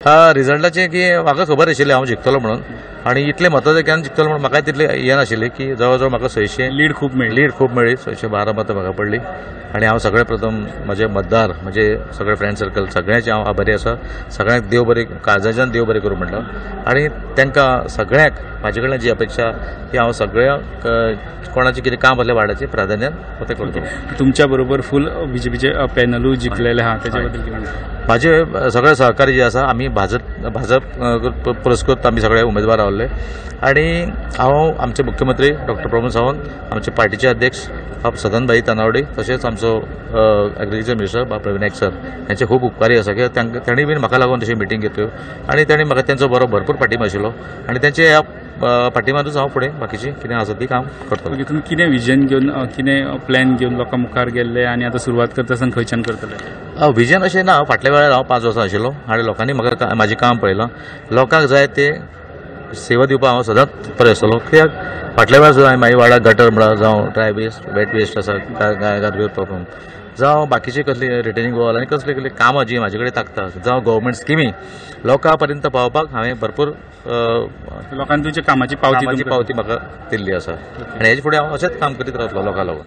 रिजल्टाचें की म्हाका खबर आशिल्लें हांव जिखतलो म्हणून आनी इतले मताधिक्यान जिखतलो म्हणून म्हाका तितले हें नाशिल्लें की जवळ जवळ म्हाका 600 लीड खूप मेळ्ळी 612 मतां म्हाका पडली आनी हांव सगळे प्रथम म्हजे मतदार म्हजे सगळे फ्रेंड सर्कल सगळ्यांचे हांव आभारी आसा सगळ्यांक देव बरें काळजाच्यान देव बरें करूं म्हणटा आनी तांकां सगळ्यांक म्हाजे कडल्यान जी अपेक्षा की हांव सगळ्यांक कोणाचें कितें काम आसलें वार्डाचें प्राधान्यान तें करतलो तुमच्या बरोबर फूल बीजेपीचे पॅनलूय जिखलेले आहा तेच्या बद्दल कितें म्हणटा म्हाजे सगळे सहकारी जे आसा आमी भाजप पुरस्कृत आमी सगळे उमेदवार रावल्ले आनी हांव आमचे मुख्यमंत्री डॉक्टर प्रमोद सावंत आमचे पार्टीचे अध्यक्ष बाब सदनभाई तानावडे तशेंच आमचो एग्रीकल्चर मिनिस्टर बाब प्रवीण नायक सर हांचे खूब उपकारी आसा की तांणी बीन म्हाका लागून तशी मिटींग घेतल्यो आनी तांणी म्हाका तेंचो भरपूर पाठिंबो आशिल्लो आनी तेंचे ह्या पाठिंब्यानूच हांव फुडें बाकीचें कितें आसा ती काम करतलो. तुमी कितें विजन घेवन कितें प्लॅन घेवन लोकां मुखार गेल्ले आनी आतां सुरवात करता आसतना खंयच्यान करतले विजन अशें ना फाटल्या वेळार हांव 5 वर्सां आशिल्लो आनी लोकांनी म्हाका म्हाजें काम पळयलां लोकांक जाय ते सेवा दिवपाक हांव सदांच प्रयत्न आसतलो कित्याक फाटल्या वेळार सुद्दां मागीर वाड्याक गटर म्हणा जावं ड्राय वेस्ट वेट वेस्ट आसा गार्बेज प्रॉब्लम जावं बाकीचे कसली रिटर्निंग वॉल आनी कसले कसले कामां जी म्हाजे कडेन ताकता जावं गव्हर्मेंट स्किमी लोकां पर्यंत पावपाक हांवें भरपूर लोकांनी तुमच्या कामाची पावती म्हाका दिल्ली आसा आनी हेजे फुडें हांव अशेंच काम करीत रावतलो लोकां लागून.